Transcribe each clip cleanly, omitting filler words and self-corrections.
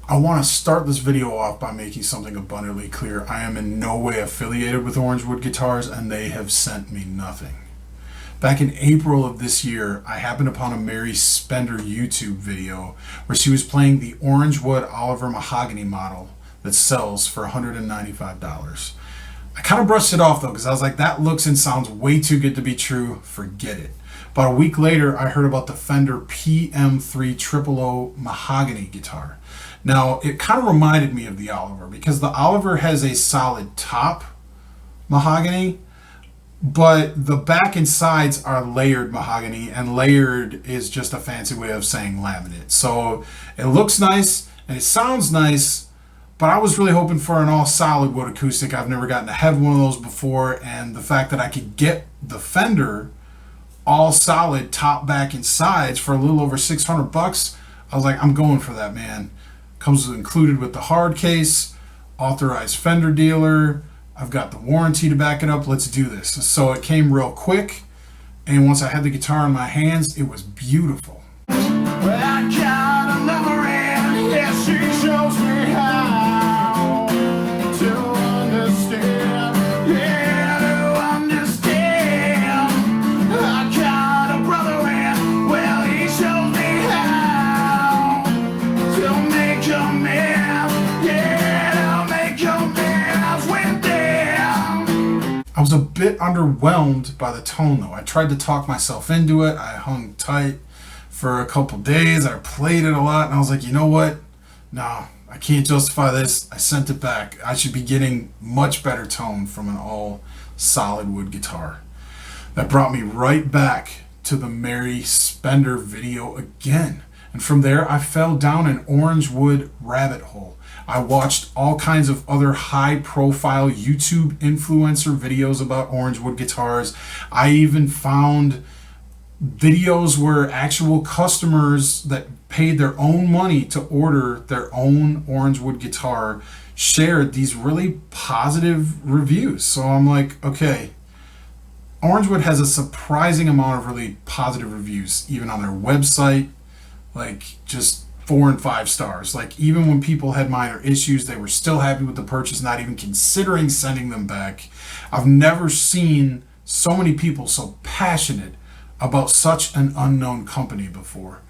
I want to start this video off by making something abundantly clear. I am in no way affiliated with Orangewood Guitars, and they have sent me nothing. Back in April of this year, I happened upon a Mary Spender YouTube video where she was playing the Orangewood Oliver Mahogany model that sells for $195. I kind of brushed it off though, because I was like, that looks and sounds way too good to be true. Forget it. About a week later, I heard about the Fender PM3 Mahogany guitar. Now, it kind of reminded me of the Oliver because the Oliver has a solid top mahogany, but the back and sides are layered mahogany, and layered is just a fancy way of saying laminate. So it looks nice and it sounds nice, but I was really hoping for an all solid wood acoustic. I've never gotten to have one of those before, and the fact that I could get the Fender all solid top, back, and sides for a little over $600, I was like, I'm going for that, man. Comes included with the hard case, authorized Fender dealer. I've got the warranty to back it up. Let's do this. So it came real quick, and once I had the guitar in my hands, it was beautiful. Well, I got a lover, and yes, she shows me how to understand. Yeah, to understand. I got a brother, and well, he shows me how to make a man. Yeah, to make a man with them. I was a bit underwhelmed by the tone though. I tried to talk myself into it. I hung tight for a couple days. I played it a lot, and I was like, you know what? No, I can't justify this. I sent it back. I should be getting much better tone from an all solid wood guitar. That brought me right back to the Mary Spender video again. And from there, I fell down an Orangewood rabbit hole. I watched all kinds of other high-profile YouTube influencer videos about Orangewood guitars. I even found videos where actual customers that paid their own money to order their own Orangewood guitar shared these really positive reviews. So I'm like, okay, Orangewood has a surprising amount of really positive reviews, even on their website, like just 4 and 5 stars. Like even when people had minor issues, they were still happy with the purchase, not even considering sending them back. I've never seen so many people so passionate about such an unknown company before.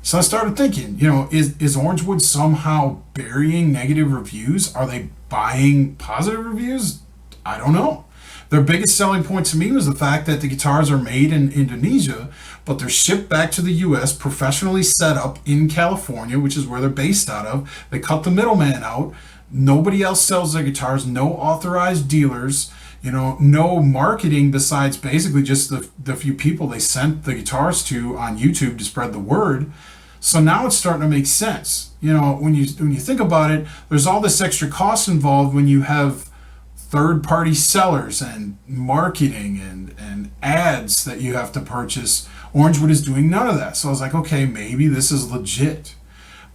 So I started thinking, you know, is Orangewood somehow burying negative reviews? Are they buying positive reviews? I don't know. Their biggest selling point to me was the fact that the guitars are made in Indonesia, but they're shipped back to the US, professionally set up in California, which is where they're based out of. They cut the middleman out. Nobody else sells their guitars, no authorized dealers, you know, no marketing besides basically just the few people they sent the guitars to on YouTube to spread the word. So now it's starting to make sense. You know, when you think about it, there's all this extra cost involved when you have third-party sellers and marketing and ads that you have to purchase. Orangewood is doing none of that. So I was like, okay, maybe this is legit.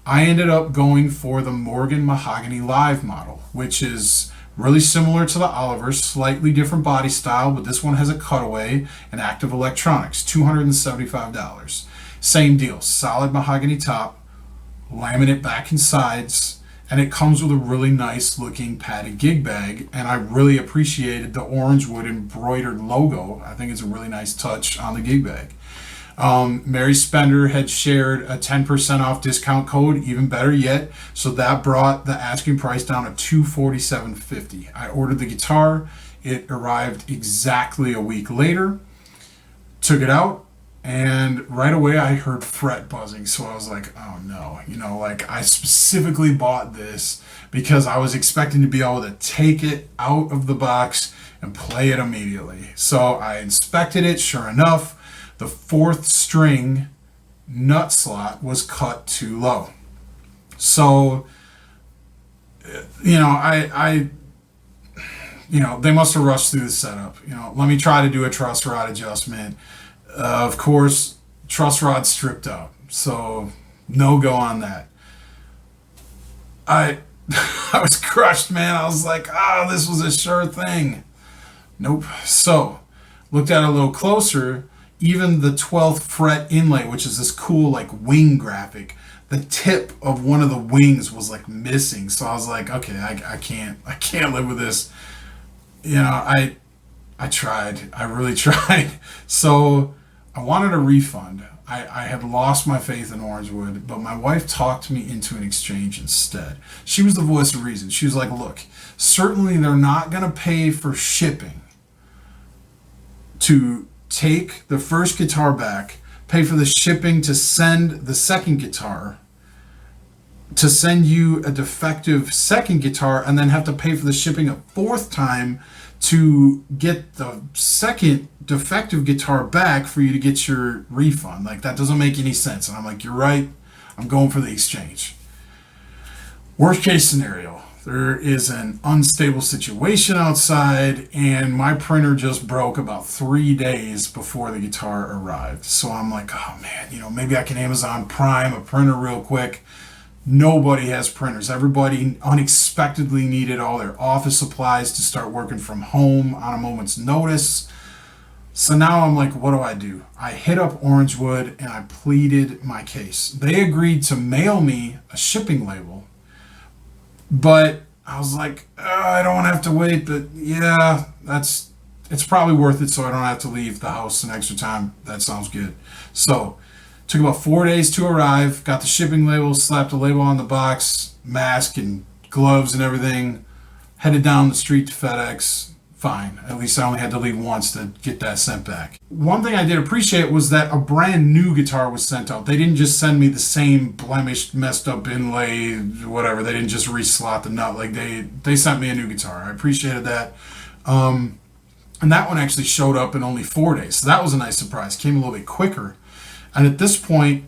I ended up going for the Morgan Mahogany Live model, which is really similar to the Oliver, slightly different body style, but this one has a cutaway and active electronics, $275. Same deal, solid mahogany top, laminate back and sides, and it comes with a really nice looking padded gig bag, and I really appreciated the Orangewood embroidered logo. I think it's a really nice touch on the gig bag. Mary Spender had shared a 10% off discount code, even better yet, so that brought the asking price down to $247.50. I ordered the guitar. It arrived exactly a week later. Took it out, and right away I heard fret buzzing, so I was like, oh no, you know, like I specifically bought this because I was expecting to be able to take it out of the box and play it immediately. So I inspected it. Sure enough, the 4th string nut slot was cut too low. So, you know, you know, they must have rushed through the setup. You know, let me try to do a truss rod adjustment. Of course, truss rod stripped out, so no go on that. I was crushed, man. I was like, this was a sure thing. Nope. So, looked at it a little closer. Even the 12th fret inlay, which is this cool like wing graphic, the tip of one of the wings was like missing. So I was like, okay, I can't live with this. You know, I tried. I really tried. So I wanted a refund. I had lost my faith in Orangewood, but my wife talked me into an exchange instead. She was the voice of reason. She was like, look, certainly they're not going to pay for shipping to take the first guitar back, pay for the shipping to send the second guitar, to send you a defective second guitar, and then have to pay for the shipping a fourth time to get the second defective guitar back for you to get your refund. Like, that doesn't make any sense. And I'm like, you're right. I'm going for the exchange. Worst case scenario, there is an unstable situation outside, and my printer just broke about 3 days before the guitar arrived. So I'm like, oh man, you know, maybe I can Amazon Prime a printer real quick. Nobody has printers. Everybody unexpectedly needed all their office supplies to start working from home on a moment's notice. So now I'm like, what do? I hit up Orangewood and I pleaded my case. They agreed to mail me a shipping label, but I was like, I don't want to have to wait. But yeah, it's probably worth it so I don't have to leave the house an extra time. That sounds good. So took about 4 days to arrive, got the shipping label, slapped a label on the box, mask and gloves and everything, headed down the street to FedEx. Fine. At least I only had to leave once to get that sent back. One thing I did appreciate was that a brand new guitar was sent out. They didn't just send me the same blemished, messed up inlay, whatever. They didn't just reslot the nut. Like, they sent me a new guitar. I appreciated that. And that one actually showed up in only 4 days. So that was a nice surprise. Came a little bit quicker. And at this point,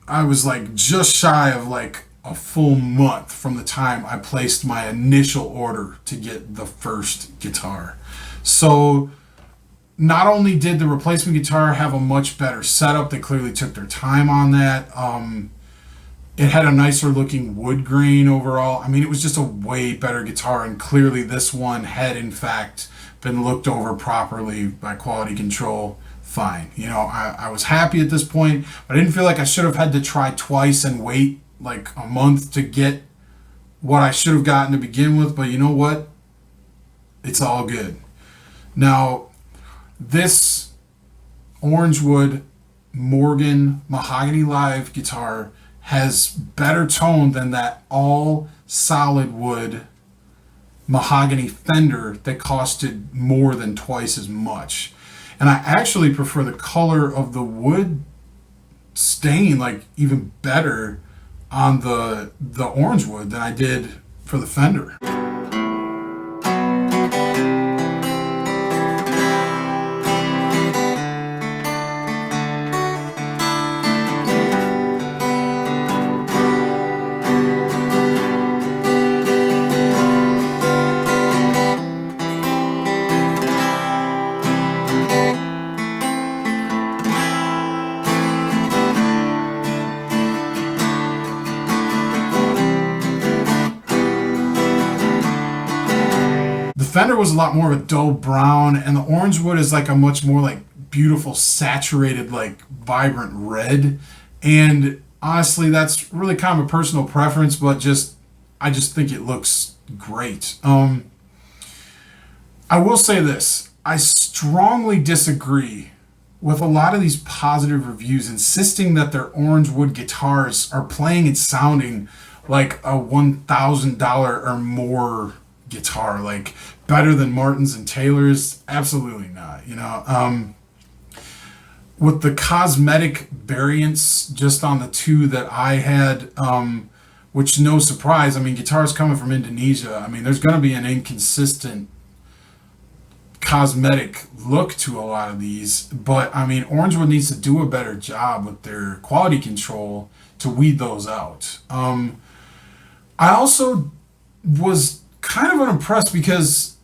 I was like just shy of like a full month from the time I placed my initial order to get the first guitar. So not only did the replacement guitar have a much better setup, they clearly took their time on that. It had a nicer looking wood grain overall. I mean, it was just a way better guitar, and clearly this one had in fact been looked over properly by quality control. Fine. You know, I was happy at this point, but I didn't feel like I should have had to try twice and wait like a month to get what I should have gotten to begin with. But you know what? It's all good. Now, this Orangewood Morgan Mahogany Live guitar has better tone than that all solid wood mahogany Fender that costed more than twice as much. And I actually prefer the color of the wood stain, like, even better on the Orangewood than I did for the Fender. Fender was a lot more of a dull brown, and the Orangewood is like a much more like beautiful, saturated, like vibrant red. And honestly, that's really kind of a personal preference, but I just think it looks great. I will say this: I strongly disagree with a lot of these positive reviews insisting that their Orangewood guitars are playing and sounding like a $1,000 or more guitar, like better than Martins and Taylors. Absolutely not. You know, with the cosmetic variants just on the two that I had, which, no surprise, I mean, guitars coming from Indonesia, I mean, there's going to be an inconsistent cosmetic look to a lot of these, but I mean, Orangewood needs to do a better job with their quality control to weed those out. I also was kind of unimpressed because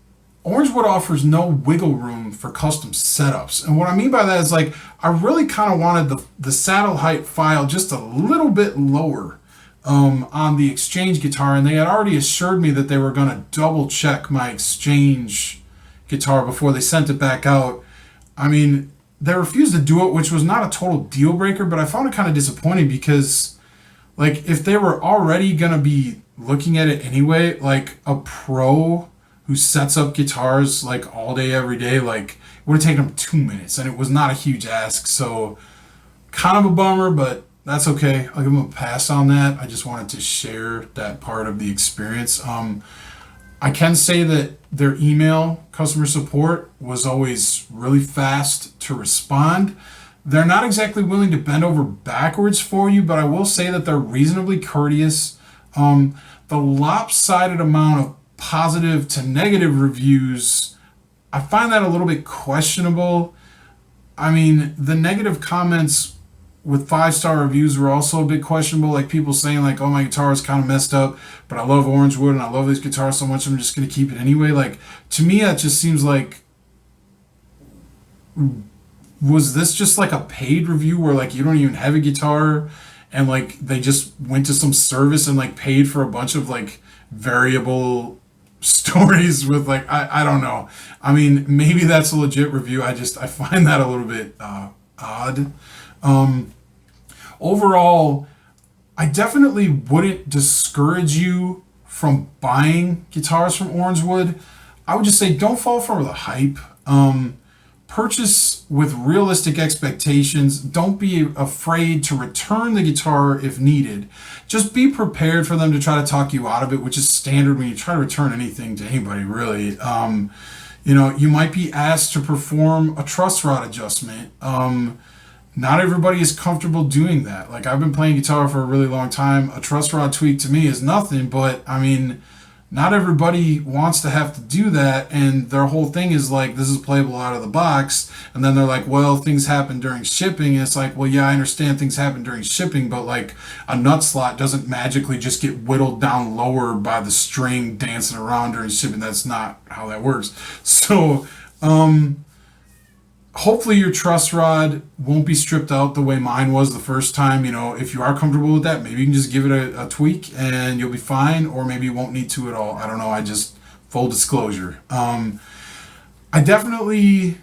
Orangewood offers no wiggle room for custom setups. And what I mean by that is, like, I really kind of wanted the saddle height file just a little bit lower on the Exchange guitar, and they had already assured me that they were going to double check my Exchange guitar before they sent it back out. I mean, they refused to do it, which was not a total deal breaker, but I found it kind of disappointing because like if they were already gonna be looking at it anyway, like a pro who sets up guitars like all day every day, like it would have taken them 2 minutes, and it was not a huge ask. So kind of a bummer, but that's okay. I'll give them a pass on that. I just wanted to share that part of the experience. I can say that their email customer support was always really fast to respond. They're not exactly willing to bend over backwards for you, but I will say that they're reasonably courteous. The lopsided amount of positive to negative reviews, I find that a little bit questionable. I mean, the negative comments with 5-star reviews were also a bit questionable. Like people saying like, "Oh, my guitar is kind of messed up, but I love Orangewood and I love this guitar so much I'm just gonna keep it anyway." Like to me, that just seems like, was this just like a paid review where like you don't even have a guitar and like they just went to some service and like paid for a bunch of like variable stories with like I don't know. I mean, maybe that's a legit review. I find that a little bit odd. Overall, I definitely wouldn't discourage you from buying guitars from Orangewood. I would just say don't fall for the hype. Purchase with realistic expectations. Don't be afraid to return the guitar if needed. Just be prepared for them to try to talk you out of it, which is standard when you try to return anything to anybody, really. You might be asked to perform a truss rod adjustment. Not everybody is comfortable doing that. Like I've been playing guitar for a really long time. A truss rod tweak to me is nothing, but I mean, not everybody wants to have to do that, and their whole thing is like, this is playable out of the box, and then they're like, well, things happen during shipping, and it's like, well, yeah, I understand things happen during shipping, but like a nut slot doesn't magically just get whittled down lower by the string dancing around during shipping. That's not how that works. So, hopefully your truss rod won't be stripped out the way mine was the first time. If you are comfortable with that, maybe you can just give it a tweak and you'll be fine, or maybe you won't need to at all. I don't know. Full disclosure. I definitely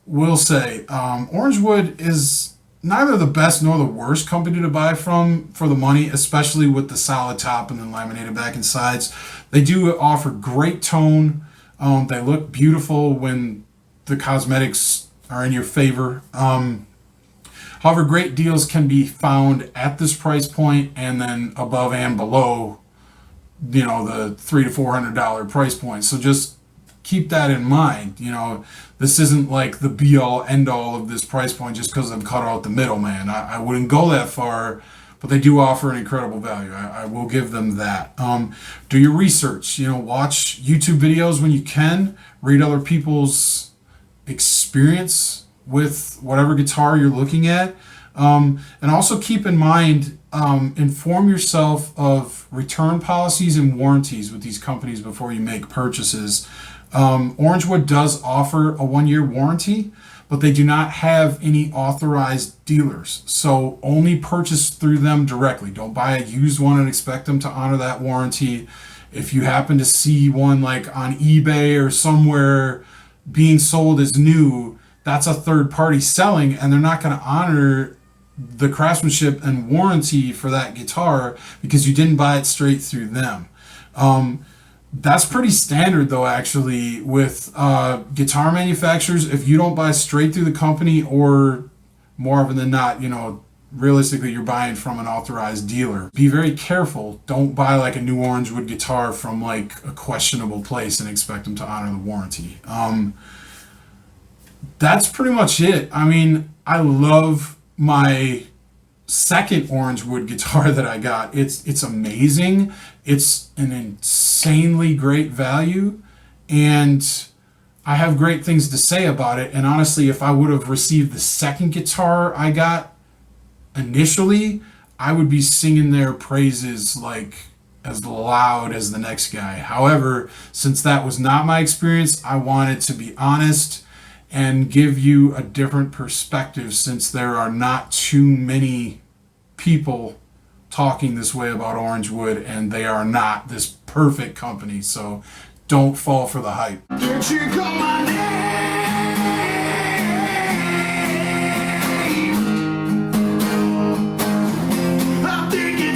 will say Orangewood is neither the best nor the worst company to buy from for the money, especially with the solid top and then laminated back and sides. They do offer great tone. They look beautiful when the cosmetics are in your favor. However, great deals can be found at this price point and then above and below, the $300 to $400 price point. So just keep that in mind. This isn't like the be all end all of this price point just because I've cut out the middleman. I wouldn't go that far, but they do offer an incredible value. I will give them that. Do your research. Watch YouTube videos when you can. Read other people's experience with whatever guitar you're looking at, and also keep in mind, inform yourself of return policies and warranties with these companies before you make purchases. Orangewood does offer a 1-year warranty, but they do not have any authorized dealers, so only purchase through them directly. Don't buy a used one and expect them to honor that warranty. If you happen to see one like on eBay or somewhere being sold as new, that's a third party selling, and they're not going to honor the craftsmanship and warranty for that guitar because you didn't buy it straight through them. That's pretty standard though, actually, with guitar manufacturers. If you don't buy straight through the company, or more often than not, realistically you're buying from an authorized dealer, be very careful. Don't buy like a new Orangewood guitar from like a questionable place and expect them to honor the warranty. That's pretty much it. I mean, I love my second Orangewood guitar that I got. It's amazing. It's an insanely great value, and I have great things to say about it. And honestly, if I would have received the second guitar I got initially, I would be singing their praises like as loud as the next guy. However, since that was not my experience, I wanted to be honest and give you a different perspective, since there are not too many people talking this way about Orangewood, and they are not this perfect company. So don't fall for the hype. Can't you call my name? I'm thinking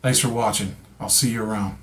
Thanks for watching. I'll see you around.